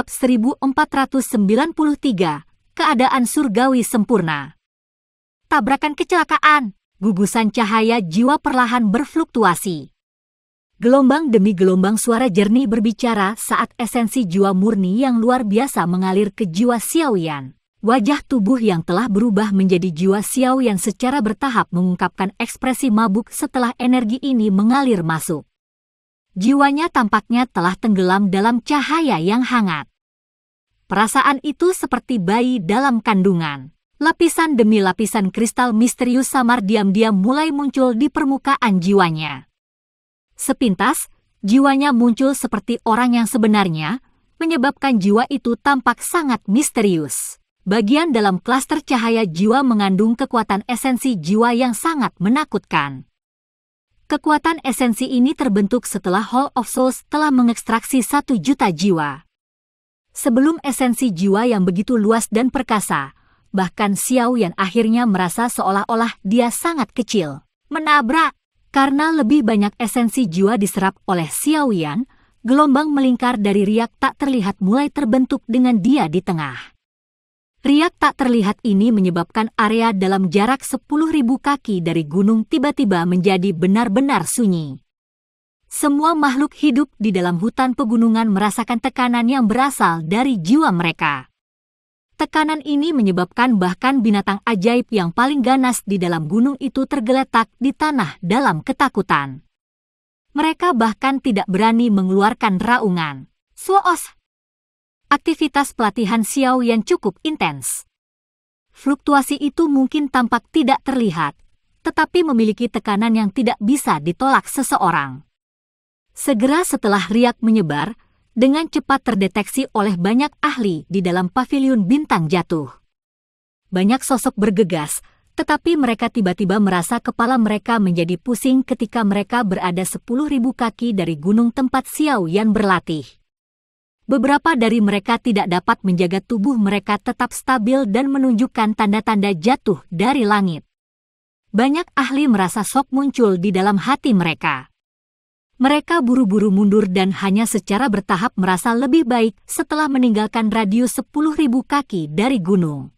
Bab 1493, Keadaan Surgawi Sempurna. Tabrakan kecelakaan, gugusan cahaya jiwa perlahan berfluktuasi. Gelombang demi gelombang suara jernih berbicara saat esensi jiwa murni yang luar biasa mengalir ke jiwa Xiaoyan. Wajah tubuh yang telah berubah menjadi jiwa Xiaoyan secara bertahap mengungkapkan ekspresi mabuk setelah energi ini mengalir masuk. Jiwanya tampaknya telah tenggelam dalam cahaya yang hangat. Perasaan itu seperti bayi dalam kandungan. Lapisan demi lapisan kristal misterius samar diam-diam mulai muncul di permukaan jiwanya. Sepintas, jiwanya muncul seperti orang yang sebenarnya, menyebabkan jiwa itu tampak sangat misterius. Bagian dalam klaster cahaya jiwa mengandung kekuatan esensi jiwa yang sangat menakutkan. Kekuatan esensi ini terbentuk setelah Hall of Souls telah mengekstraksi 1 juta jiwa. Sebelum esensi jiwa yang begitu luas dan perkasa, bahkan Xiaoyan akhirnya merasa seolah-olah dia sangat kecil. Menabrak. Karena lebih banyak esensi jiwa diserap oleh Xiaoyan, gelombang melingkar dari riak tak terlihat mulai terbentuk dengan dia di tengah. Riak tak terlihat ini menyebabkan area dalam jarak 10.000 kaki dari gunung tiba-tiba menjadi benar-benar sunyi. Semua makhluk hidup di dalam hutan pegunungan merasakan tekanan yang berasal dari jiwa mereka. Tekanan ini menyebabkan bahkan binatang ajaib yang paling ganas di dalam gunung itu tergeletak di tanah dalam ketakutan. Mereka bahkan tidak berani mengeluarkan raungan. Suos! Aktivitas pelatihan Xiaoyan cukup intens. Fluktuasi itu mungkin tampak tidak terlihat, tetapi memiliki tekanan yang tidak bisa ditolak seseorang. Segera setelah riak menyebar, dengan cepat terdeteksi oleh banyak ahli di dalam paviliun bintang jatuh. Banyak sosok bergegas, tetapi mereka tiba-tiba merasa kepala mereka menjadi pusing ketika mereka berada 10.000 kaki dari gunung tempat Xiaoyan berlatih. Beberapa dari mereka tidak dapat menjaga tubuh mereka tetap stabil dan menunjukkan tanda-tanda jatuh dari langit. Banyak ahli merasa shock muncul di dalam hati mereka. Mereka buru-buru mundur dan hanya secara bertahap merasa lebih baik setelah meninggalkan radius 10.000 kaki dari gunung.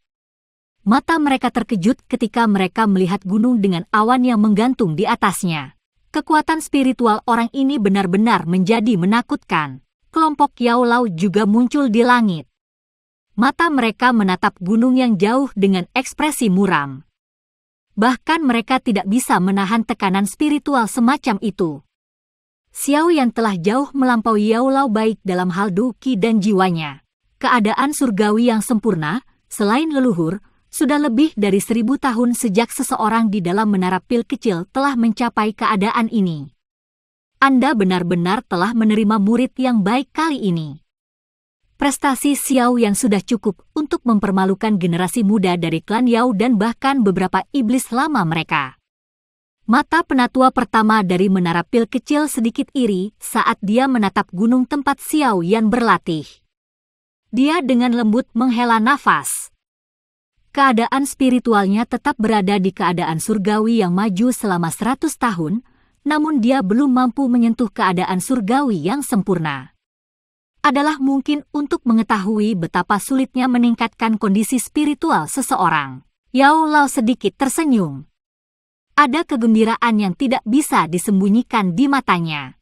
Mata mereka terkejut ketika mereka melihat gunung dengan awan yang menggantung di atasnya. Kekuatan spiritual orang ini benar-benar menjadi menakutkan. Kelompok Yao Lao juga muncul di langit. Mata mereka menatap gunung yang jauh dengan ekspresi muram. Bahkan mereka tidak bisa menahan tekanan spiritual semacam itu. Xiaoyan telah jauh melampaui Yao Lao baik dalam hal duki dan jiwanya. Keadaan surgawi yang sempurna, selain leluhur, sudah lebih dari 1000 tahun sejak seseorang di dalam menara pil kecil telah mencapai keadaan ini. Anda benar-benar telah menerima murid yang baik kali ini. Prestasi Xiaoyan sudah cukup untuk mempermalukan generasi muda dari klan Yao dan bahkan beberapa iblis lama mereka. Mata penatua pertama dari menara pil kecil sedikit iri saat dia menatap gunung tempat Xiaoyan berlatih. Dia dengan lembut menghela nafas. Keadaan spiritualnya tetap berada di keadaan surgawi yang maju selama 100 tahun, namun dia belum mampu menyentuh keadaan surgawi yang sempurna. Adalah mungkin untuk mengetahui betapa sulitnya meningkatkan kondisi spiritual seseorang. Yao Lao sedikit tersenyum. Ada kegembiraan yang tidak bisa disembunyikan di matanya.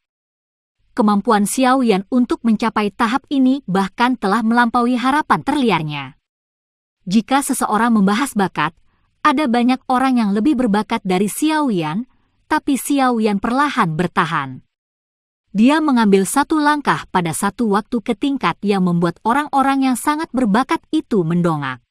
Kemampuan Xiaoyan untuk mencapai tahap ini bahkan telah melampaui harapan terliarnya. Jika seseorang membahas bakat, ada banyak orang yang lebih berbakat dari Xiaoyan, tapi Xiaoyan perlahan bertahan. Dia mengambil satu langkah pada satu waktu ke tingkat yang membuat orang-orang yang sangat berbakat itu mendongak.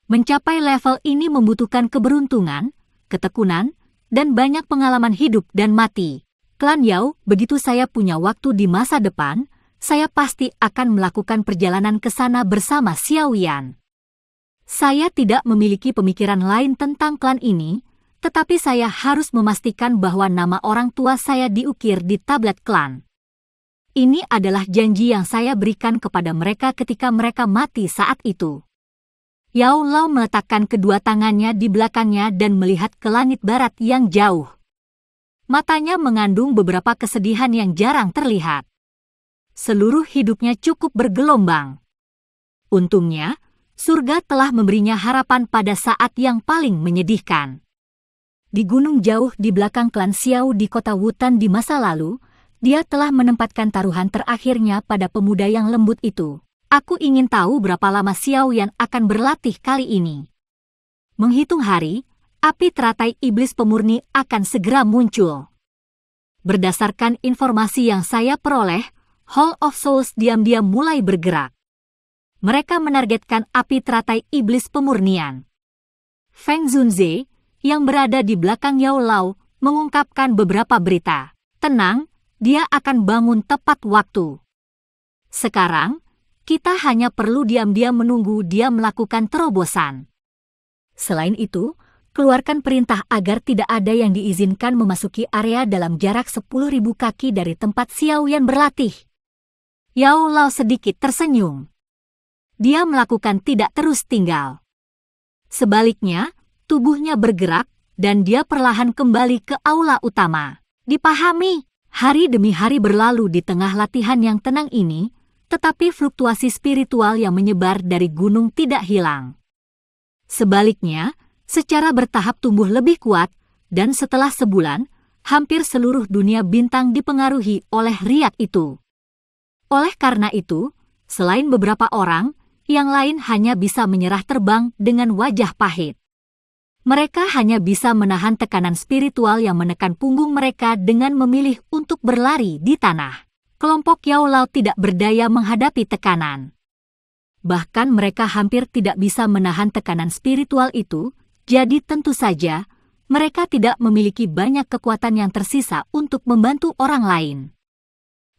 Mencapai level ini membutuhkan keberuntungan, ketekunan, dan banyak pengalaman hidup dan mati. Klan Yao, begitu saya punya waktu di masa depan, saya pasti akan melakukan perjalanan ke sana bersama Xiaoyan. Saya tidak memiliki pemikiran lain tentang klan ini, tetapi saya harus memastikan bahwa nama orang tua saya diukir di tablet klan. Ini adalah janji yang saya berikan kepada mereka ketika mereka mati saat itu. Yao Lao meletakkan kedua tangannya di belakangnya dan melihat ke langit barat yang jauh. Matanya mengandung beberapa kesedihan yang jarang terlihat. Seluruh hidupnya cukup bergelombang. Untungnya, surga telah memberinya harapan pada saat yang paling menyedihkan. Di gunung jauh di belakang klan Xiao di kota Wutan di masa lalu, dia telah menempatkan taruhan terakhirnya pada pemuda yang lembut itu. Aku ingin tahu berapa lama Xiao Yan akan berlatih kali ini. Menghitung hari, api teratai iblis pemurni akan segera muncul. Berdasarkan informasi yang saya peroleh, Hall of Souls diam-diam mulai bergerak. Mereka menargetkan api teratai iblis pemurnian. Feng Zunze, yang berada di belakang Yao Lao, mengungkapkan beberapa berita. Tenang, dia akan bangun tepat waktu. Sekarang, kita hanya perlu diam-diam menunggu dia melakukan terobosan. Selain itu, keluarkan perintah agar tidak ada yang diizinkan memasuki area dalam jarak 10.000 kaki dari tempat Xiao Yan berlatih. Yao Lao sedikit tersenyum. Dia melakukan tidak terus tinggal. Sebaliknya, tubuhnya bergerak dan dia perlahan kembali ke aula utama. Dipahami, hari demi hari berlalu di tengah latihan yang tenang ini, tetapi fluktuasi spiritual yang menyebar dari gunung tidak hilang. Sebaliknya, secara bertahap tumbuh lebih kuat, dan setelah sebulan, hampir seluruh dunia bintang dipengaruhi oleh riak itu. Oleh karena itu, selain beberapa orang, yang lain hanya bisa menyerah terbang dengan wajah pahit. Mereka hanya bisa menahan tekanan spiritual yang menekan punggung mereka dengan memilih untuk berlari di tanah. Kelompok Yao Lao tidak berdaya menghadapi tekanan. Bahkan mereka hampir tidak bisa menahan tekanan spiritual itu, jadi tentu saja, mereka tidak memiliki banyak kekuatan yang tersisa untuk membantu orang lain.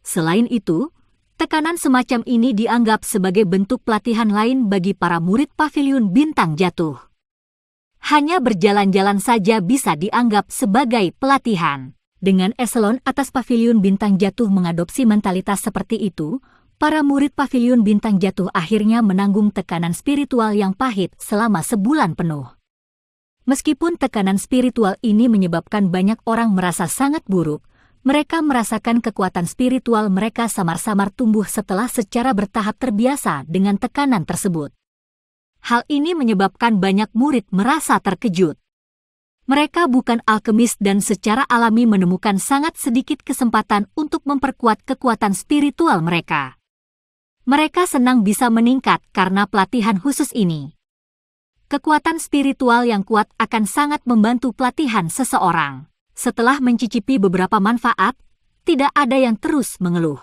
Selain itu, tekanan semacam ini dianggap sebagai bentuk pelatihan lain bagi para murid Paviliun Bintang Jatuh. Hanya berjalan-jalan saja bisa dianggap sebagai pelatihan. Dengan eselon atas Paviliun Bintang Jatuh mengadopsi mentalitas seperti itu, para murid Paviliun Bintang Jatuh akhirnya menanggung tekanan spiritual yang pahit selama sebulan penuh. Meskipun tekanan spiritual ini menyebabkan banyak orang merasa sangat buruk, mereka merasakan kekuatan spiritual mereka samar-samar tumbuh setelah secara bertahap terbiasa dengan tekanan tersebut. Hal ini menyebabkan banyak murid merasa terkejut. Mereka bukan alkemis dan secara alami menemukan sangat sedikit kesempatan untuk memperkuat kekuatan spiritual mereka. Mereka senang bisa meningkat karena pelatihan khusus ini. Kekuatan spiritual yang kuat akan sangat membantu pelatihan seseorang. Setelah mencicipi beberapa manfaat, tidak ada yang terus mengeluh.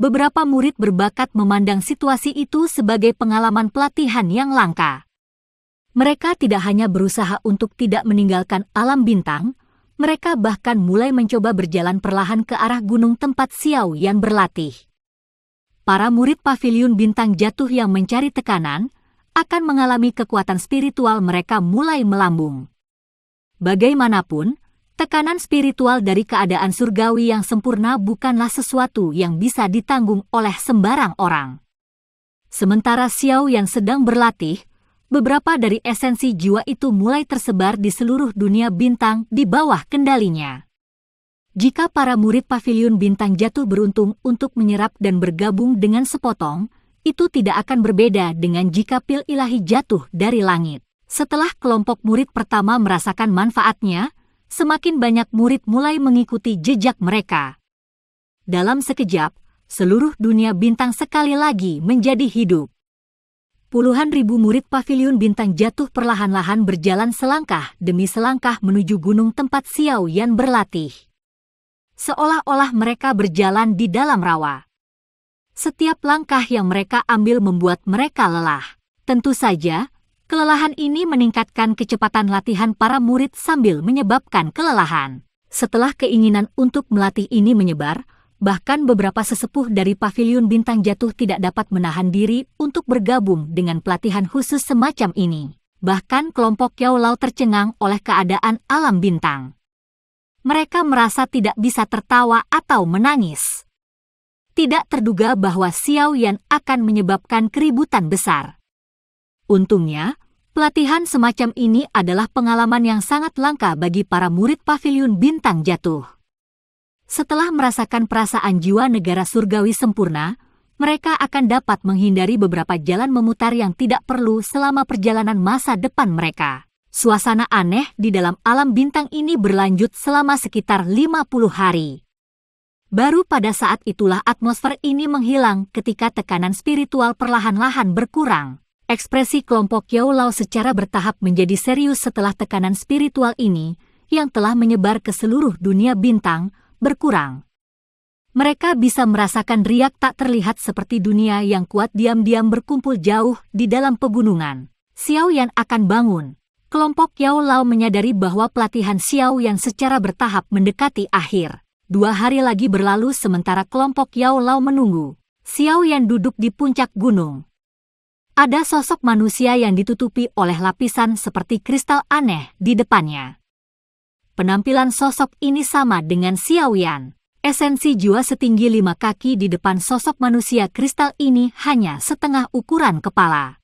Beberapa murid berbakat memandang situasi itu sebagai pengalaman pelatihan yang langka. Mereka tidak hanya berusaha untuk tidak meninggalkan alam bintang, mereka bahkan mulai mencoba berjalan perlahan ke arah gunung tempat Xiao Yan berlatih. Para murid Paviliun Bintang Jatuh yang mencari tekanan akan mengalami kekuatan spiritual mereka mulai melambung. Bagaimanapun, tekanan spiritual dari keadaan surgawi yang sempurna bukanlah sesuatu yang bisa ditanggung oleh sembarang orang. Sementara Xiao Yan sedang berlatih, beberapa dari esensi jiwa itu mulai tersebar di seluruh dunia bintang di bawah kendalinya. Jika para murid Paviliun Bintang Jatuh beruntung untuk menyerap dan bergabung dengan sepotong, itu tidak akan berbeda dengan jika pil ilahi jatuh dari langit. Setelah kelompok murid pertama merasakan manfaatnya, semakin banyak murid mulai mengikuti jejak mereka. Dalam sekejap, seluruh dunia bintang sekali lagi menjadi hidup. Puluhan ribu murid Paviliun Bintang Jatuh perlahan-lahan berjalan selangkah demi selangkah menuju gunung tempat Xiao Yan berlatih. Seolah-olah mereka berjalan di dalam rawa. Setiap langkah yang mereka ambil membuat mereka lelah. Tentu saja, kelelahan ini meningkatkan kecepatan latihan para murid sambil menyebabkan kelelahan. Setelah keinginan untuk melatih ini menyebar, bahkan beberapa sesepuh dari Paviliun Bintang Jatuh tidak dapat menahan diri untuk bergabung dengan pelatihan khusus semacam ini. Bahkan kelompok Yao Lao tercengang oleh keadaan alam bintang. Mereka merasa tidak bisa tertawa atau menangis. Tidak terduga bahwa Xiao Yan akan menyebabkan keributan besar. Untungnya, pelatihan semacam ini adalah pengalaman yang sangat langka bagi para murid Paviliun Bintang Jatuh. Setelah merasakan perasaan jiwa negara surgawi sempurna, mereka akan dapat menghindari beberapa jalan memutar yang tidak perlu selama perjalanan masa depan mereka. Suasana aneh di dalam alam bintang ini berlanjut selama sekitar 50 hari. Baru pada saat itulah atmosfer ini menghilang ketika tekanan spiritual perlahan-lahan berkurang. Ekspresi kelompok Yao Lao secara bertahap menjadi serius setelah tekanan spiritual ini, yang telah menyebar ke seluruh dunia bintang, berkurang. Mereka bisa merasakan riak tak terlihat seperti dunia yang kuat diam-diam berkumpul jauh di dalam pegunungan. Xiao Yan akan bangun. Kelompok Yao Lao menyadari bahwa pelatihan Xiao Yan secara bertahap mendekati akhir. 2 hari lagi berlalu sementara kelompok Yao Lao menunggu. Xiao Yan duduk di puncak gunung. Ada sosok manusia yang ditutupi oleh lapisan seperti kristal aneh di depannya. Penampilan sosok ini sama dengan Xiao Yan. Esensi jiwa setinggi 5 kaki di depan sosok manusia kristal ini hanya setengah ukuran kepala.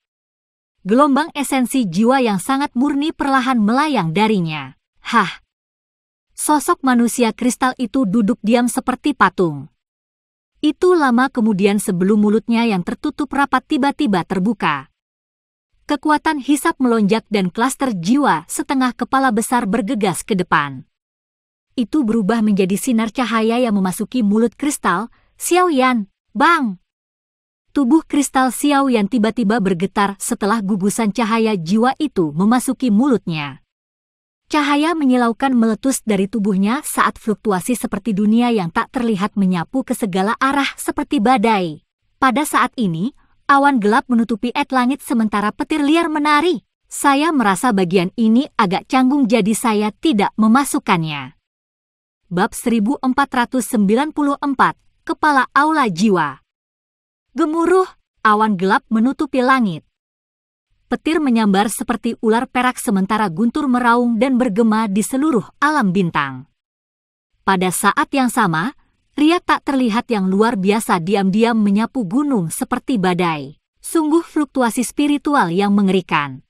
Gelombang esensi jiwa yang sangat murni perlahan melayang darinya. Hah! Sosok manusia kristal itu duduk diam seperti patung. Itu lama kemudian sebelum mulutnya yang tertutup rapat tiba-tiba terbuka. Kekuatan hisap melonjak dan klaster jiwa setengah kepala besar bergegas ke depan. Itu berubah menjadi sinar cahaya yang memasuki mulut kristal. Xiao Yan, bang! Tubuh kristal Xiao Yan tiba-tiba bergetar setelah gugusan cahaya jiwa itu memasuki mulutnya. Cahaya menyilaukan meletus dari tubuhnya saat fluktuasi seperti dunia yang tak terlihat menyapu ke segala arah seperti badai. Pada saat ini, awan gelap menutupi langit sementara petir liar menari. Saya merasa bagian ini agak canggung jadi saya tidak memasukkannya. Bab 1494, Kepala Aula Jiwa. Gemuruh, awan gelap menutupi langit. Petir menyambar seperti ular perak sementara guntur meraung dan bergema di seluruh alam bintang. Pada saat yang sama, riak tak terlihat yang luar biasa diam-diam menyapu gunung seperti badai. Sungguh fluktuasi spiritual yang mengerikan.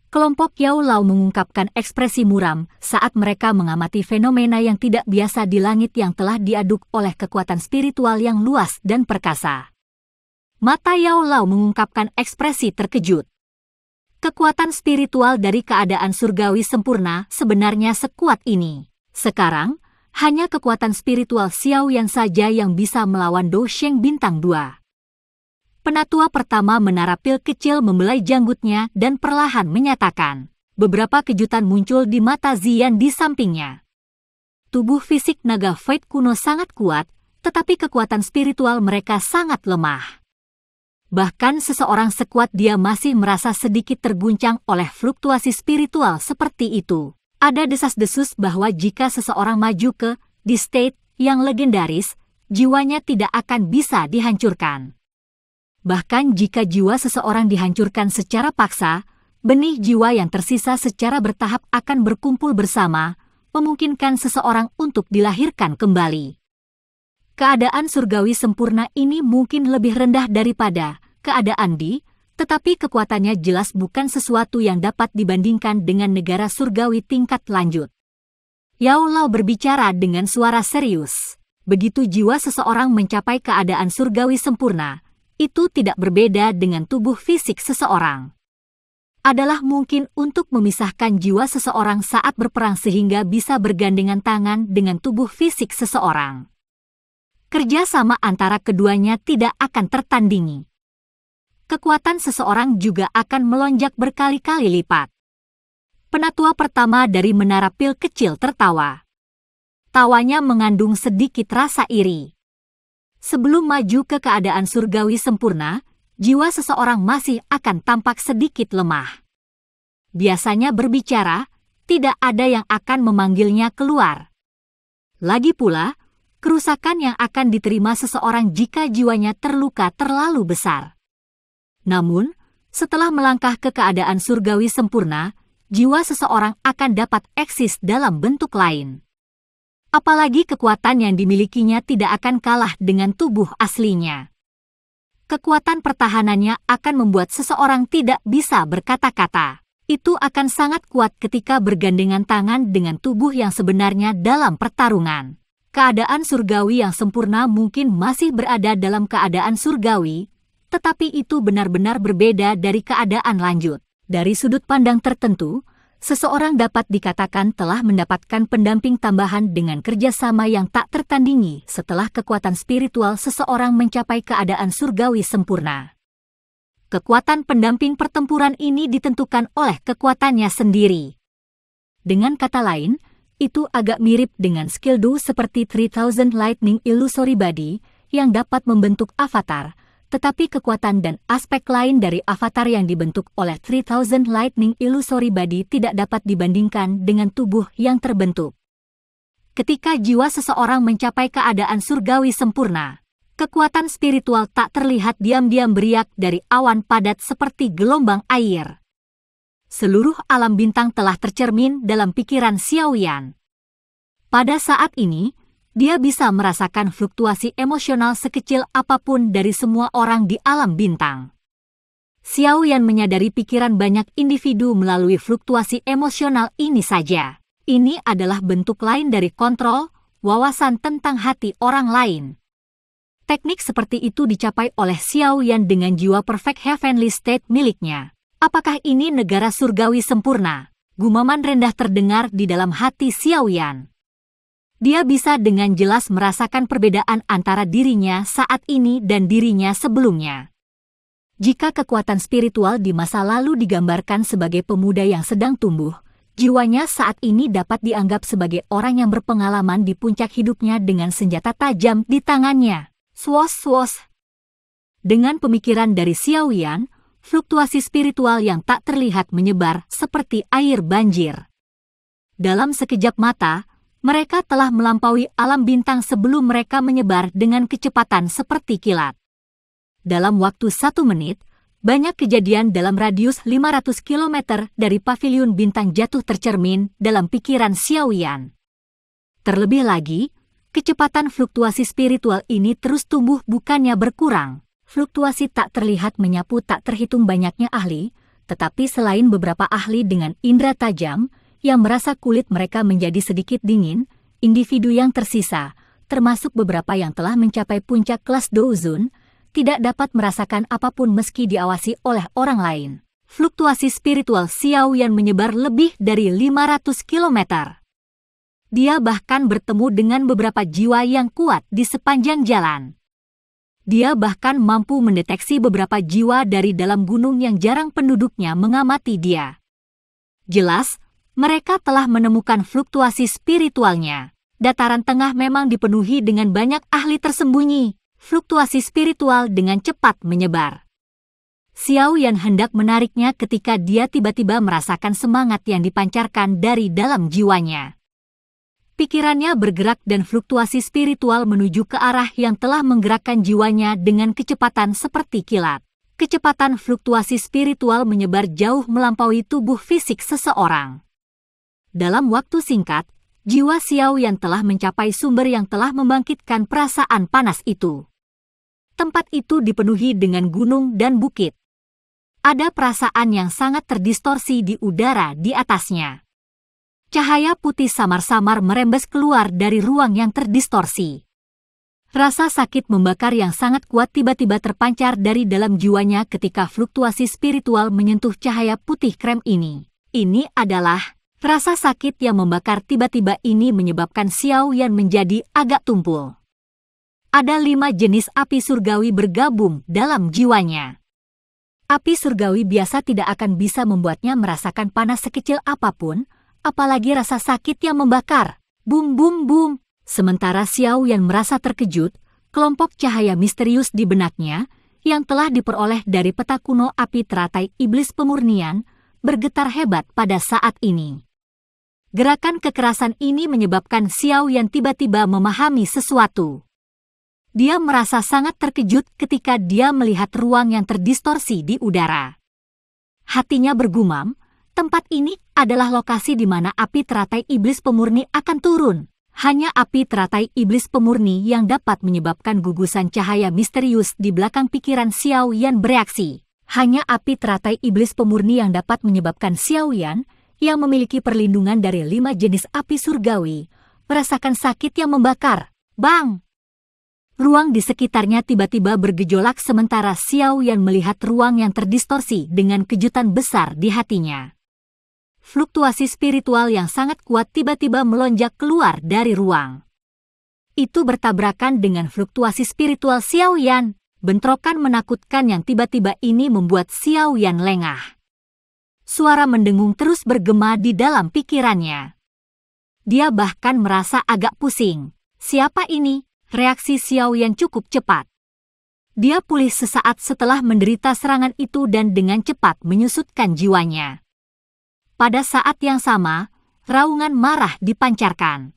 Kelompok Yao Lao mengungkapkan ekspresi muram saat mereka mengamati fenomena yang tidak biasa di langit yang telah diaduk oleh kekuatan spiritual yang luas dan perkasa. Mata Yao Lao mengungkapkan ekspresi terkejut. Kekuatan spiritual dari keadaan surgawi sempurna sebenarnya sekuat ini. Sekarang, hanya kekuatan spiritual Xiao Yan saja yang bisa melawan Dou Sheng Bintang 2. Penatua pertama menara pil kecil membelai janggutnya dan perlahan menyatakan. Beberapa kejutan muncul di mata Ziyan di sampingnya. Tubuh fisik naga Fate kuno sangat kuat, tetapi kekuatan spiritual mereka sangat lemah. Bahkan seseorang sekuat dia masih merasa sedikit terguncang oleh fluktuasi spiritual seperti itu. Ada desas-desus bahwa jika seseorang maju ke The State yang legendaris, jiwanya tidak akan bisa dihancurkan. Bahkan jika jiwa seseorang dihancurkan secara paksa, benih jiwa yang tersisa secara bertahap akan berkumpul bersama, memungkinkan seseorang untuk dilahirkan kembali. Keadaan surgawi sempurna ini mungkin lebih rendah daripada keadaan tetapi kekuatannya jelas bukan sesuatu yang dapat dibandingkan dengan negara surgawi tingkat lanjut. Yao Lao berbicara dengan suara serius. Begitu jiwa seseorang mencapai keadaan surgawi sempurna, itu tidak berbeda dengan tubuh fisik seseorang. Adalah mungkin untuk memisahkan jiwa seseorang saat berperang sehingga bisa bergandengan tangan dengan tubuh fisik seseorang. Kerjasama antara keduanya tidak akan tertandingi. Kekuatan seseorang juga akan melonjak berkali-kali lipat. Penatua pertama dari menara pil kecil tertawa. Tawanya mengandung sedikit rasa iri. Sebelum maju ke keadaan surgawi sempurna, jiwa seseorang masih akan tampak sedikit lemah. Biasanya berbicara, tidak ada yang akan memanggilnya keluar. Lagi pula, kerusakan yang akan diterima seseorang jika jiwanya terluka terlalu besar. Namun, setelah melangkah ke keadaan surgawi sempurna, jiwa seseorang akan dapat eksis dalam bentuk lain. Apalagi kekuatan yang dimilikinya tidak akan kalah dengan tubuh aslinya. Kekuatan pertahanannya akan membuat seseorang tidak bisa berkata-kata. Itu akan sangat kuat ketika bergandengan tangan dengan tubuh yang sebenarnya dalam pertarungan. Keadaan surgawi yang sempurna mungkin masih berada dalam keadaan surgawi, tetapi itu benar-benar berbeda dari keadaan lanjut. Dari sudut pandang tertentu, seseorang dapat dikatakan telah mendapatkan pendamping tambahan dengan kerjasama yang tak tertandingi setelah kekuatan spiritual seseorang mencapai keadaan surgawi sempurna. Kekuatan pendamping pertempuran ini ditentukan oleh kekuatannya sendiri. Dengan kata lain, itu agak mirip dengan skill do seperti 3000 Lightning Illusory Body yang dapat membentuk avatar, tetapi kekuatan dan aspek lain dari avatar yang dibentuk oleh 3000 Lightning Illusory Body tidak dapat dibandingkan dengan tubuh yang terbentuk. Ketika jiwa seseorang mencapai keadaan surgawi sempurna, kekuatan spiritual tak terlihat diam-diam beriak dari awan padat seperti gelombang air. Seluruh alam bintang telah tercermin dalam pikiran Xiaoyan. Pada saat ini, dia bisa merasakan fluktuasi emosional sekecil apapun dari semua orang di alam bintang. Xiaoyan menyadari pikiran banyak individu melalui fluktuasi emosional ini saja. Ini adalah bentuk lain dari kontrol, wawasan tentang hati orang lain. Teknik seperti itu dicapai oleh Xiaoyan dengan jiwa perfect heavenly state miliknya. Apakah ini negara surgawi sempurna? Gumaman rendah terdengar di dalam hati Xiaoyan. Dia bisa dengan jelas merasakan perbedaan antara dirinya saat ini dan dirinya sebelumnya. Jika kekuatan spiritual di masa lalu digambarkan sebagai pemuda yang sedang tumbuh, jiwanya saat ini dapat dianggap sebagai orang yang berpengalaman di puncak hidupnya dengan senjata tajam di tangannya. Swos-swos. Dengan pemikiran dari Xiaoyan, fluktuasi spiritual yang tak terlihat menyebar seperti air banjir. Dalam sekejap mata, mereka telah melampaui alam bintang sebelum mereka menyebar dengan kecepatan seperti kilat. Dalam waktu 1 menit, banyak kejadian dalam radius 500 km dari paviliun bintang jatuh tercermin dalam pikiran Xiaoyan. Terlebih lagi, kecepatan fluktuasi spiritual ini terus tumbuh bukannya berkurang. Fluktuasi tak terlihat menyapu tak terhitung banyaknya ahli, tetapi selain beberapa ahli dengan indera tajam yang merasa kulit mereka menjadi sedikit dingin, individu yang tersisa, termasuk beberapa yang telah mencapai puncak kelas Douzun, tidak dapat merasakan apapun meski diawasi oleh orang lain. Fluktuasi spiritual Xiaoyan menyebar lebih dari 500 km. Dia bahkan bertemu dengan beberapa jiwa yang kuat di sepanjang jalan. Dia bahkan mampu mendeteksi beberapa jiwa dari dalam gunung yang jarang penduduknya mengamati dia. Jelas, mereka telah menemukan fluktuasi spiritualnya. Dataran tengah memang dipenuhi dengan banyak ahli tersembunyi. Fluktuasi spiritual dengan cepat menyebar. Xiaoyan hendak menariknya ketika dia tiba-tiba merasakan semangat yang dipancarkan dari dalam jiwanya. Pikirannya bergerak dan fluktuasi spiritual menuju ke arah yang telah menggerakkan jiwanya dengan kecepatan seperti kilat. Kecepatan fluktuasi spiritual menyebar jauh melampaui tubuh fisik seseorang. Dalam waktu singkat, jiwa Xiaoyan telah mencapai sumber yang telah membangkitkan perasaan panas itu. Tempat itu dipenuhi dengan gunung dan bukit. Ada perasaan yang sangat terdistorsi di udara di atasnya. Cahaya putih samar-samar merembes keluar dari ruang yang terdistorsi. Rasa sakit membakar yang sangat kuat tiba-tiba terpancar dari dalam jiwanya ketika fluktuasi spiritual menyentuh cahaya putih krem ini. Ini adalah rasa sakit yang membakar tiba-tiba ini menyebabkan Xiaoyan menjadi agak tumpul. Ada 5 jenis api surgawi bergabung dalam jiwanya. Api surgawi biasa tidak akan bisa membuatnya merasakan panas sekecil apapun, apalagi rasa sakit yang membakar. Bum bum bum. Sementara Xiaoyan merasa terkejut, kelompok cahaya misterius di benaknya, yang telah diperoleh dari peta kuno api teratai iblis pemurnian, bergetar hebat pada saat ini. Gerakan kekerasan ini menyebabkan Xiaoyan tiba-tiba memahami sesuatu. Dia merasa sangat terkejut ketika dia melihat ruang yang terdistorsi di udara. Hatinya bergumam, tempat ini adalah lokasi di mana api teratai iblis pemurni akan turun. Hanya api teratai iblis pemurni yang dapat menyebabkan gugusan cahaya misterius di belakang pikiran Xiaoyan bereaksi. Hanya api teratai iblis pemurni yang dapat menyebabkan Xiaoyan, yang memiliki perlindungan dari 5 jenis api surgawi, merasakan sakit yang membakar. Bang! Ruang di sekitarnya tiba-tiba bergejolak sementara Xiao Yan melihat ruang yang terdistorsi dengan kejutan besar di hatinya. Fluktuasi spiritual yang sangat kuat tiba-tiba melonjak keluar dari ruang. Itu bertabrakan dengan fluktuasi spiritual Xiao Yan. Bentrokan menakutkan yang tiba-tiba ini membuat Xiao Yan lengah. Suara mendengung terus bergema di dalam pikirannya. Dia bahkan merasa agak pusing. Siapa ini? Reaksi Xiao Yan cukup cepat. Dia pulih sesaat setelah menderita serangan itu dan dengan cepat menyusutkan jiwanya. Pada saat yang sama, raungan marah dipancarkan.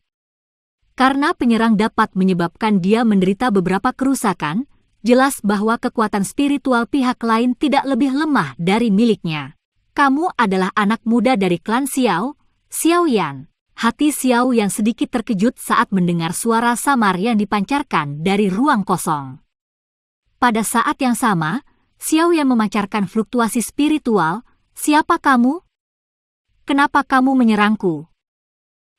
Karena penyerang dapat menyebabkan dia menderita beberapa kerusakan, jelas bahwa kekuatan spiritual pihak lain tidak lebih lemah dari miliknya. Kamu adalah anak muda dari klan Xiao, Xiao Yan. Hati Xiao yang sedikit terkejut saat mendengar suara samar yang dipancarkan dari ruang kosong. Pada saat yang sama, Xiao yang memancarkan fluktuasi spiritual, "Siapa kamu? Kenapa kamu menyerangku?"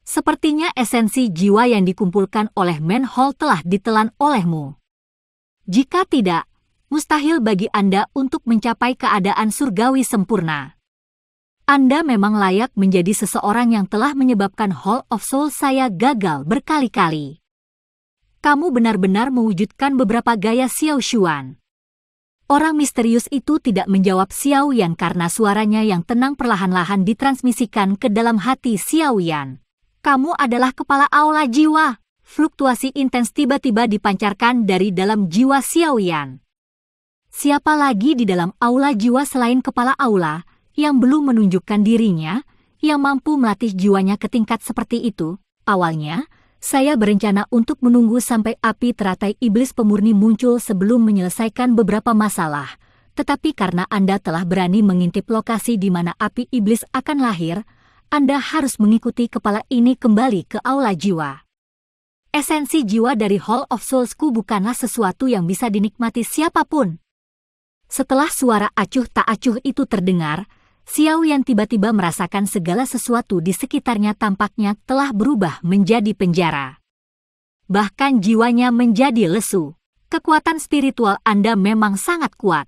Sepertinya esensi jiwa yang dikumpulkan oleh Manhole telah ditelan olehmu. Jika tidak, mustahil bagi Anda untuk mencapai keadaan surgawi sempurna. Anda memang layak menjadi seseorang yang telah menyebabkan Hall of Soul saya gagal berkali-kali. Kamu benar-benar mewujudkan beberapa gaya Xiao Xuan. Orang misterius itu tidak menjawab Xiao Yan karena suaranya yang tenang perlahan-lahan ditransmisikan ke dalam hati Xiao Yan. Kamu adalah kepala aula jiwa. Fluktuasi intens tiba-tiba dipancarkan dari dalam jiwa Xiao Yan. Siapa lagi di dalam aula jiwa selain kepala aula yang belum menunjukkan dirinya, yang mampu melatih jiwanya ke tingkat seperti itu? Awalnya, saya berencana untuk menunggu sampai api teratai iblis pemurni muncul sebelum menyelesaikan beberapa masalah. Tetapi karena Anda telah berani mengintip lokasi di mana api iblis akan lahir, Anda harus mengikuti kepala ini kembali ke aula jiwa. Esensi jiwa dari Hall of Souls-ku bukanlah sesuatu yang bisa dinikmati siapapun. Setelah suara acuh tak acuh itu terdengar, Xiao Yan tiba-tiba merasakan segala sesuatu di sekitarnya tampaknya telah berubah menjadi penjara. Bahkan jiwanya menjadi lesu. Kekuatan spiritual Anda memang sangat kuat.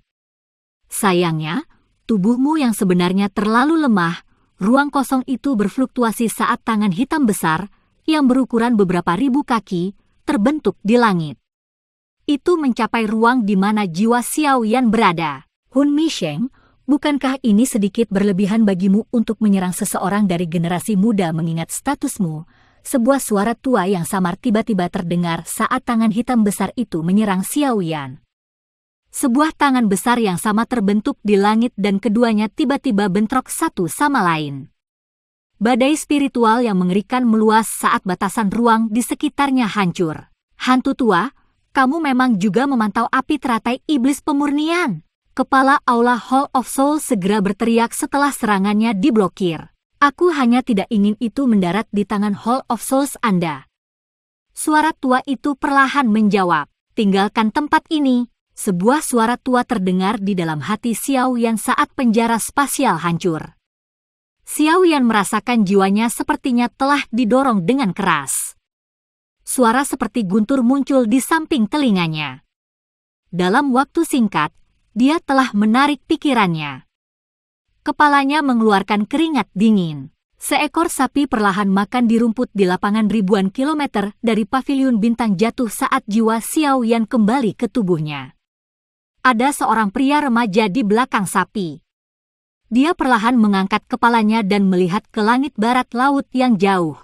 Sayangnya, tubuhmu yang sebenarnya terlalu lemah. Ruang kosong itu berfluktuasi saat tangan hitam besar, yang berukuran beberapa ribu kaki, terbentuk di langit. Itu mencapai ruang di mana jiwa Xiao Yan berada. Hun Misheng, bukankah ini sedikit berlebihan bagimu untuk menyerang seseorang dari generasi muda mengingat statusmu? Sebuah suara tua yang samar tiba-tiba terdengar saat tangan hitam besar itu menyerang Xiao Yan. Sebuah tangan besar yang sama terbentuk di langit dan keduanya tiba-tiba bentrok satu sama lain. Badai spiritual yang mengerikan meluas saat batasan ruang di sekitarnya hancur. Hantu tua, kamu memang juga memantau api teratai iblis pemurnian. Kepala aula Hall of Soul segera berteriak setelah serangannya diblokir. Aku hanya tidak ingin itu mendarat di tangan Hall of Souls Anda. Suara tua itu perlahan menjawab, tinggalkan tempat ini. Sebuah suara tua terdengar di dalam hati Xiao Yan saat penjara spasial hancur. Xiao Yan merasakan jiwanya sepertinya telah didorong dengan keras. Suara seperti guntur muncul di samping telinganya. Dalam waktu singkat, dia telah menarik pikirannya. Kepalanya mengeluarkan keringat dingin. Seekor sapi perlahan makan di rumput di lapangan ribuan kilometer dari paviliun bintang jatuh saat jiwa Xiao Yan kembali ke tubuhnya. Ada seorang pria remaja di belakang sapi. Dia perlahan mengangkat kepalanya dan melihat ke langit barat laut yang jauh.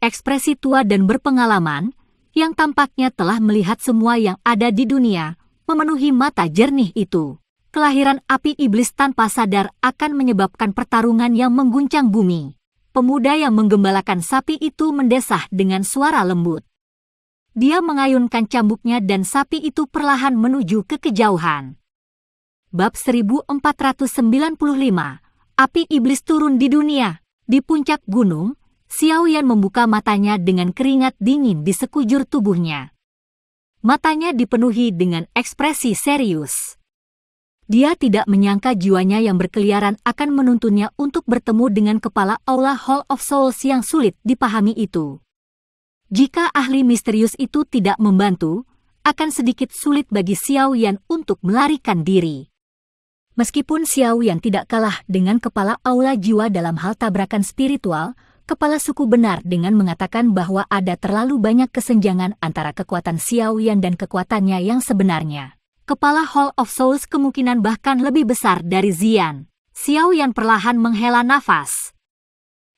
Ekspresi tua dan berpengalaman, yang tampaknya telah melihat semua yang ada di dunia, memenuhi mata jernih itu. Kelahiran api iblis tanpa sadar akan menyebabkan pertarungan yang mengguncang bumi. Pemuda yang menggembalakan sapi itu mendesah dengan suara lembut. Dia mengayunkan cambuknya dan sapi itu perlahan menuju ke kejauhan. Bab 1495, Api Iblis turun di dunia. Di puncak gunung, Xiao Yan membuka matanya dengan keringat dingin di sekujur tubuhnya. Matanya dipenuhi dengan ekspresi serius. Dia tidak menyangka jiwanya yang berkeliaran akan menuntunnya untuk bertemu dengan kepala aula Hall of Souls yang sulit dipahami itu. Jika ahli misterius itu tidak membantu, akan sedikit sulit bagi Xiao Yan untuk melarikan diri. Meskipun Xiao Yan tidak kalah dengan kepala aula jiwa dalam hal tabrakan spiritual, kepala suku benar dengan mengatakan bahwa ada terlalu banyak kesenjangan antara kekuatan Xiao Yan dan kekuatannya yang sebenarnya. Kepala Hall of Souls kemungkinan bahkan lebih besar dari Xian. Xiao Yan perlahan menghela nafas.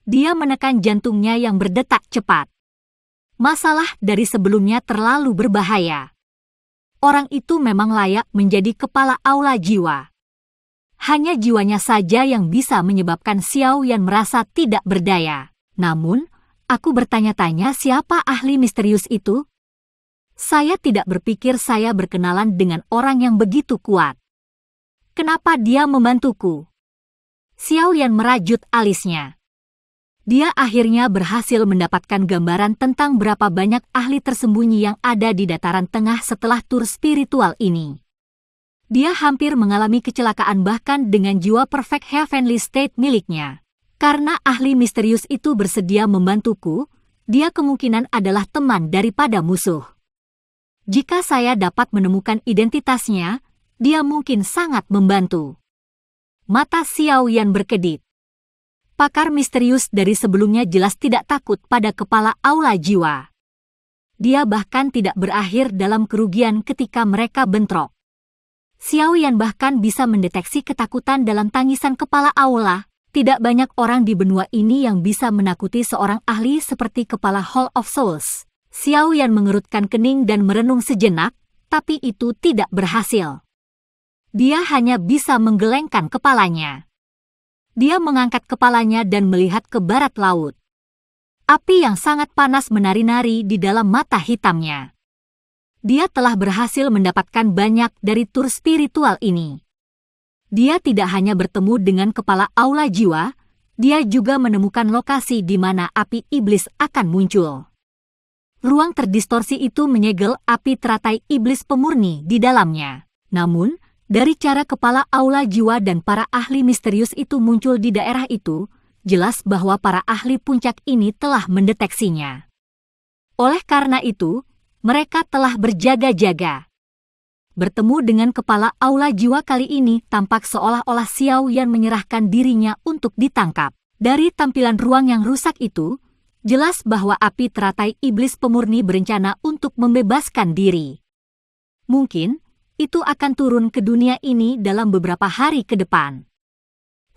Dia menekan jantungnya yang berdetak cepat. Masalah dari sebelumnya terlalu berbahaya. Orang itu memang layak menjadi kepala aula jiwa. Hanya jiwanya saja yang bisa menyebabkan Xiao Yan merasa tidak berdaya. Namun, aku bertanya-tanya siapa ahli misterius itu? Saya tidak berpikir saya berkenalan dengan orang yang begitu kuat. Kenapa dia membantuku? Xiao Yan merajut alisnya. Dia akhirnya berhasil mendapatkan gambaran tentang berapa banyak ahli tersembunyi yang ada di dataran tengah setelah tur spiritual ini. Dia hampir mengalami kecelakaan bahkan dengan jiwa perfect heavenly state miliknya. Karena ahli misterius itu bersedia membantuku, dia kemungkinan adalah teman daripada musuh. Jika saya dapat menemukan identitasnya, dia mungkin sangat membantu. Mata Xiao Yan berkedip. Pakar misterius dari sebelumnya jelas tidak takut pada kepala aula jiwa. Dia bahkan tidak berakhir dalam kerugian ketika mereka bentrok. Xiao Yan bahkan bisa mendeteksi ketakutan dalam tangisan kepala aula. Tidak banyak orang di benua ini yang bisa menakuti seorang ahli seperti kepala Hall of Souls. Xiao Yan mengerutkan kening dan merenung sejenak, tapi itu tidak berhasil. Dia hanya bisa menggelengkan kepalanya. Dia mengangkat kepalanya dan melihat ke barat laut. Api yang sangat panas menari-nari di dalam mata hitamnya. Dia telah berhasil mendapatkan banyak dari tur spiritual ini. Dia tidak hanya bertemu dengan kepala aula jiwa, dia juga menemukan lokasi di mana api iblis akan muncul. Ruang terdistorsi itu menyegel api teratai iblis pemurni di dalamnya. Namun, dari cara kepala aula jiwa dan para ahli misterius itu muncul di daerah itu, jelas bahwa para ahli puncak ini telah mendeteksinya. Oleh karena itu, mereka telah berjaga-jaga. Bertemu dengan kepala aula jiwa kali ini tampak seolah-olah Xiao Yan menyerahkan dirinya untuk ditangkap. Dari tampilan ruang yang rusak itu, jelas bahwa api teratai iblis pemurni berencana untuk membebaskan diri. Mungkin, itu akan turun ke dunia ini dalam beberapa hari ke depan.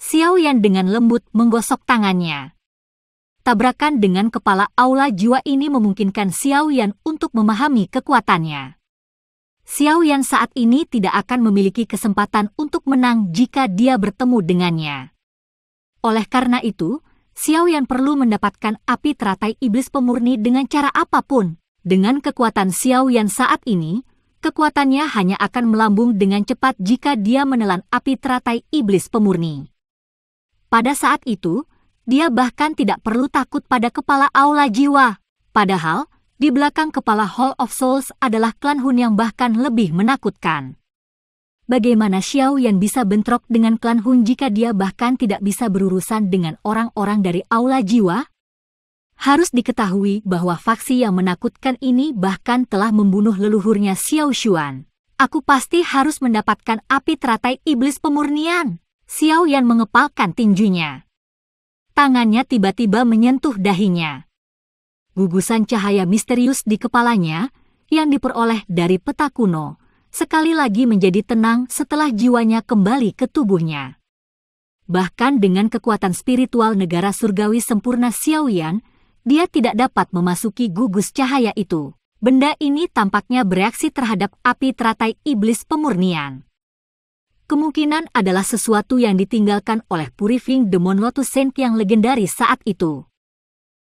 Xiao Yan dengan lembut menggosok tangannya. Tabrakan dengan kepala aula jiwa ini memungkinkan Xiao Yan untuk memahami kekuatannya. Xiao Yan saat ini tidak akan memiliki kesempatan untuk menang jika dia bertemu dengannya. Oleh karena itu, Xiao Yan perlu mendapatkan api teratai iblis pemurni dengan cara apapun. Dengan kekuatan Xiao Yan saat ini, kekuatannya hanya akan melambung dengan cepat jika dia menelan api teratai iblis pemurni. Pada saat itu, dia bahkan tidak perlu takut pada kepala aula jiwa. Padahal, di belakang kepala Hall of Souls adalah klan Hun yang bahkan lebih menakutkan. Bagaimana Xiao Yan bisa bentrok dengan klan Hun jika dia bahkan tidak bisa berurusan dengan orang-orang dari aula jiwa? Harus diketahui bahwa faksi yang menakutkan ini bahkan telah membunuh leluhurnya Xiao Xuan. Aku pasti harus mendapatkan api teratai iblis pemurnian. Xiao Yan mengepalkan tinjunya. Tangannya tiba-tiba menyentuh dahinya. Gugusan cahaya misterius di kepalanya yang diperoleh dari peta kuno sekali lagi menjadi tenang setelah jiwanya kembali ke tubuhnya. Bahkan dengan kekuatan spiritual negara surgawi sempurna Xiao Yan, dia tidak dapat memasuki gugus cahaya itu. Benda ini tampaknya bereaksi terhadap api teratai iblis pemurnian. Kemungkinan adalah sesuatu yang ditinggalkan oleh Purifying Demon Lotus Saint yang legendaris saat itu.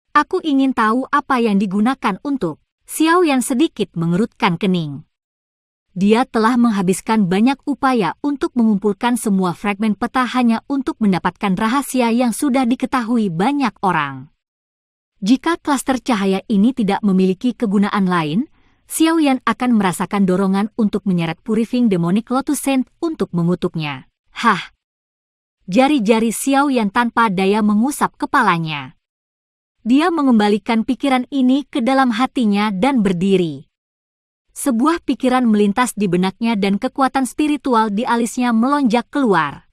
Aku ingin tahu apa yang digunakan untuk. Xiao Yan sedikit mengerutkan kening. Dia telah menghabiskan banyak upaya untuk mengumpulkan semua fragmen peta hanya untuk mendapatkan rahasia yang sudah diketahui banyak orang. Jika klaster cahaya ini tidak memiliki kegunaan lain, Xiao Yan akan merasakan dorongan untuk menyeret Purifying Demonic Lotus Saint untuk mengutuknya. Hah! Jari-jari Xiao Yan tanpa daya mengusap kepalanya. Dia mengembalikan pikiran ini ke dalam hatinya dan berdiri. Sebuah pikiran melintas di benaknya dan kekuatan spiritual di alisnya melonjak keluar.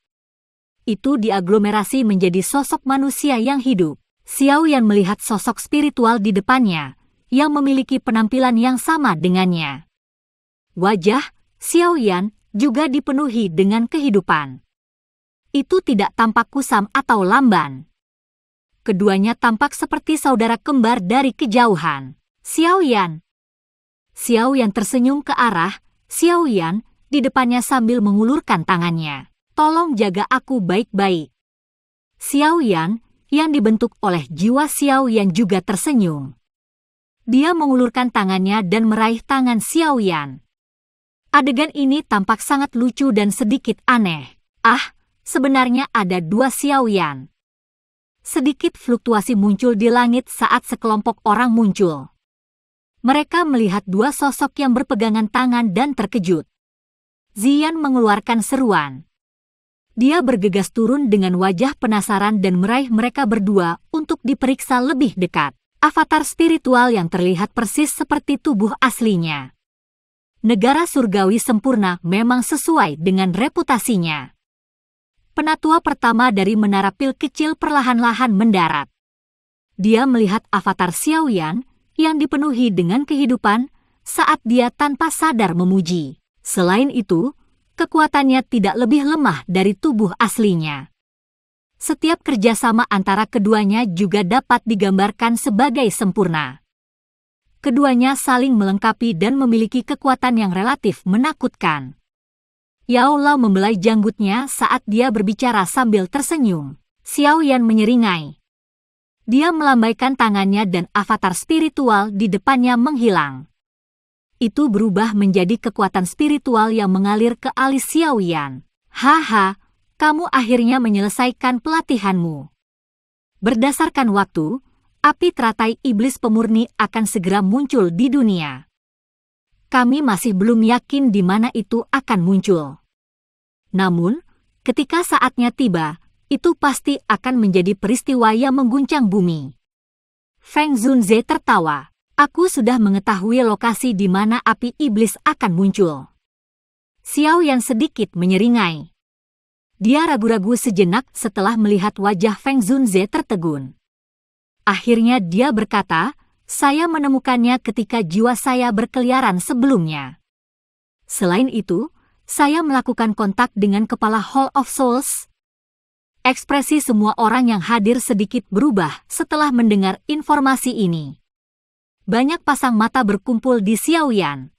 Itu diaglomerasi menjadi sosok manusia yang hidup. Xiaoyan melihat sosok spiritual di depannya, yang memiliki penampilan yang sama dengannya. Wajah Xiaoyan juga dipenuhi dengan kehidupan. Itu tidak tampak kusam atau lamban. Keduanya tampak seperti saudara kembar dari kejauhan. Xiaoyan. Xiaoyan tersenyum ke arah Xiaoyan di depannya sambil mengulurkan tangannya. Tolong jaga aku baik-baik. Xiaoyan yang dibentuk oleh jiwa Xiaoyan juga tersenyum. Dia mengulurkan tangannya dan meraih tangan Xiaoyan. Adegan ini tampak sangat lucu dan sedikit aneh. Sebenarnya ada dua Xiaoyan. Sedikit fluktuasi muncul di langit saat sekelompok orang muncul. Mereka melihat dua sosok yang berpegangan tangan dan terkejut. Ziyan mengeluarkan seruan. Dia bergegas turun dengan wajah penasaran dan meraih mereka berdua untuk diperiksa lebih dekat. Avatar spiritual yang terlihat persis seperti tubuh aslinya. Negara surgawi sempurna memang sesuai dengan reputasinya. Penatua pertama dari menara pil kecil perlahan-lahan mendarat. Dia melihat avatar Xiaoyan yang dipenuhi dengan kehidupan saat dia tanpa sadar memuji. Selain itu, kekuatannya tidak lebih lemah dari tubuh aslinya. Setiap kerjasama antara keduanya juga dapat digambarkan sebagai sempurna. Keduanya saling melengkapi dan memiliki kekuatan yang relatif menakutkan. Yao Lao membelai janggutnya saat dia berbicara sambil tersenyum. Xiaoyan menyeringai. Dia melambaikan tangannya dan avatar spiritual di depannya menghilang. Itu berubah menjadi kekuatan spiritual yang mengalir ke alis Xiaoyan. Haha, kamu akhirnya menyelesaikan pelatihanmu. Berdasarkan waktu, api teratai iblis pemurni akan segera muncul di dunia. Kami masih belum yakin di mana itu akan muncul. Namun, ketika saatnya tiba, itu pasti akan menjadi peristiwa yang mengguncang bumi. Feng Zunze tertawa. Aku sudah mengetahui lokasi di mana api iblis akan muncul. Xiaoyan sedikit menyeringai. Dia ragu-ragu sejenak setelah melihat wajah Feng Zunze tertegun. Akhirnya dia berkata, saya menemukannya ketika jiwa saya berkeliaran sebelumnya. Selain itu, saya melakukan kontak dengan kepala Hall of Souls. Ekspresi semua orang yang hadir sedikit berubah setelah mendengar informasi ini. Banyak pasang mata berkumpul di Xiaoyan.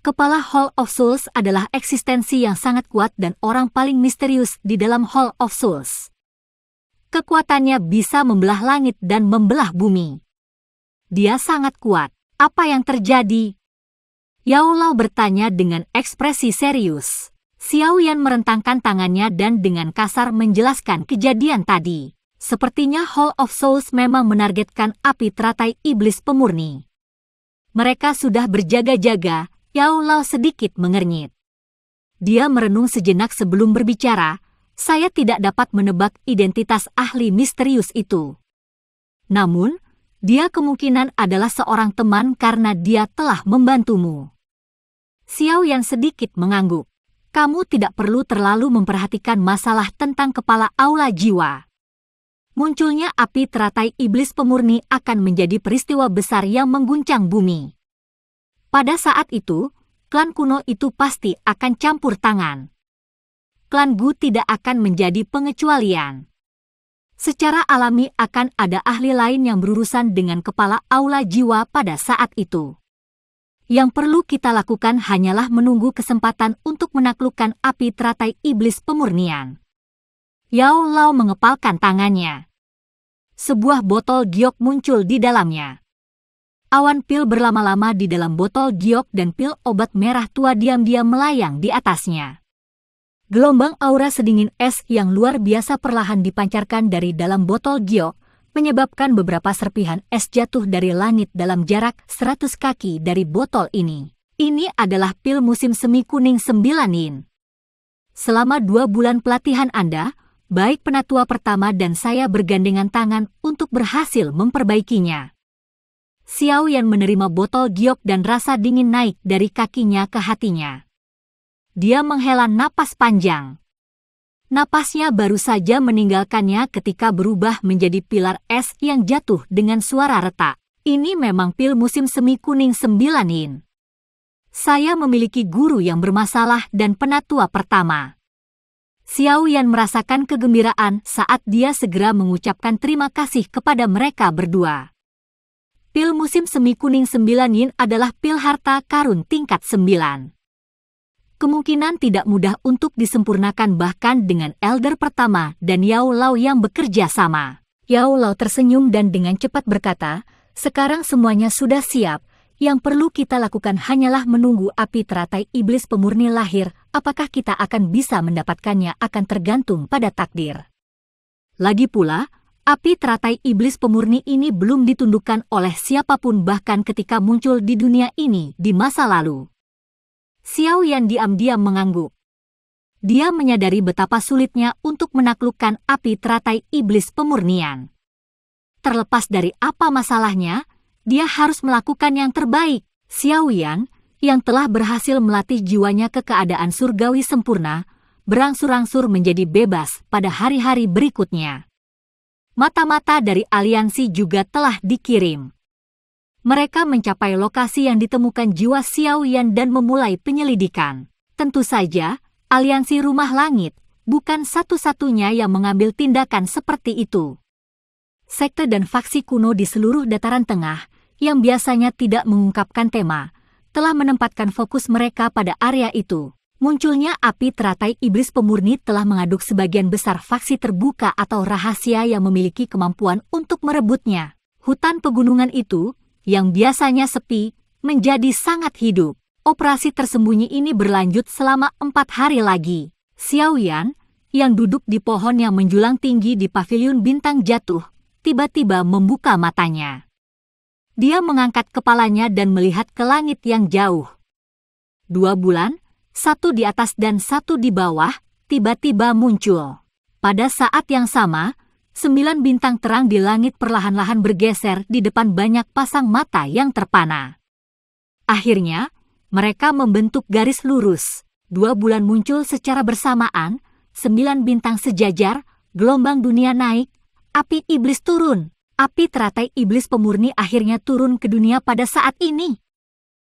Kepala Hall of Souls adalah eksistensi yang sangat kuat dan orang paling misterius di dalam Hall of Souls. Kekuatannya bisa membelah langit dan membelah bumi. Dia sangat kuat. Apa yang terjadi? Yao Lao bertanya dengan ekspresi serius. Xiaoyan merentangkan tangannya dan dengan kasar menjelaskan kejadian tadi. Sepertinya Hall of Souls memang menargetkan api teratai iblis pemurni. Mereka sudah berjaga-jaga, Yao Lao sedikit mengernyit. Dia merenung sejenak sebelum berbicara. Saya tidak dapat menebak identitas ahli misterius itu. Namun, dia kemungkinan adalah seorang teman karena dia telah membantumu. Xiaoyan sedikit mengangguk. Kamu tidak perlu terlalu memperhatikan masalah tentang kepala aula jiwa. Munculnya api teratai iblis pemurni akan menjadi peristiwa besar yang mengguncang bumi. Pada saat itu, klan kuno itu pasti akan campur tangan. Klan Gu tidak akan menjadi pengecualian. Secara alami akan ada ahli lain yang berurusan dengan kepala aula jiwa pada saat itu. Yang perlu kita lakukan hanyalah menunggu kesempatan untuk menaklukkan api teratai iblis pemurnian. Yao Lao mengepalkan tangannya. Sebuah botol giok muncul di dalamnya. Awan pil berlama-lama di dalam botol giok dan pil obat merah tua diam-diam melayang di atasnya. Gelombang aura sedingin es yang luar biasa perlahan dipancarkan dari dalam botol giok, menyebabkan beberapa serpihan es jatuh dari langit dalam jarak 100 kaki dari botol ini. Ini adalah pil musim semi kuning 9 yin. Selama 2 bulan pelatihan Anda, Baik Penatua pertama dan saya bergandengan tangan untuk berhasil memperbaikinya. Xiao Yan menerima botol giok dan rasa dingin naik dari kakinya ke hatinya. Dia menghela napas panjang. Napasnya baru saja meninggalkannya ketika berubah menjadi pilar es yang jatuh dengan suara retak. Ini memang pil musim semi kuning 9 yin. Saya memiliki guru yang bermasalah dan penatua pertama. Xiao Yan merasakan kegembiraan saat dia segera mengucapkan terima kasih kepada mereka berdua. Pil musim semi kuning 9 yin adalah pil harta karun tingkat 9. Kemungkinan tidak mudah untuk disempurnakan bahkan dengan elder pertama dan Yao Lao yang bekerja sama. Yao Lao tersenyum dan dengan cepat berkata, "Sekarang semuanya sudah siap. Yang perlu kita lakukan hanyalah menunggu api teratai iblis pemurni lahir. Apakah kita akan bisa mendapatkannya akan tergantung pada takdir." Lagi pula, api teratai iblis pemurni ini belum ditundukkan oleh siapapun bahkan ketika muncul di dunia ini di masa lalu. Xiao Yan diam-diam mengangguk. Dia menyadari betapa sulitnya untuk menaklukkan api teratai iblis pemurnian. Terlepas dari apa masalahnya, dia harus melakukan yang terbaik. Xiao Yan, yang telah berhasil melatih jiwanya ke keadaan surgawi sempurna, berangsur-angsur menjadi bebas pada hari-hari berikutnya. Mata-mata dari aliansi juga telah dikirim. Mereka mencapai lokasi yang ditemukan jiwa Xiao Yan dan memulai penyelidikan. Tentu saja, aliansi Rumah Langit bukan satu-satunya yang mengambil tindakan seperti itu. Sekte dan faksi kuno di seluruh dataran tengah yang biasanya tidak mengungkapkan tema, telah menempatkan fokus mereka pada area itu. Munculnya api teratai iblis pemurni telah mengaduk sebagian besar faksi terbuka atau rahasia yang memiliki kemampuan untuk merebutnya. Hutan pegunungan itu, yang biasanya sepi, menjadi sangat hidup. Operasi tersembunyi ini berlanjut selama 4 hari lagi. Xiao Yan, yang duduk di pohon yang menjulang tinggi di paviliun bintang jatuh, tiba-tiba membuka matanya. Dia mengangkat kepalanya dan melihat ke langit yang jauh. 2 bulan, satu di atas dan satu di bawah, tiba-tiba muncul. Pada saat yang sama, 9 bintang terang di langit perlahan-lahan bergeser di depan banyak pasang mata yang terpana. Akhirnya, mereka membentuk garis lurus. 2 bulan muncul secara bersamaan, 9 bintang sejajar, gelombang dunia naik, api iblis turun. Api teratai iblis pemurni akhirnya turun ke dunia pada saat ini.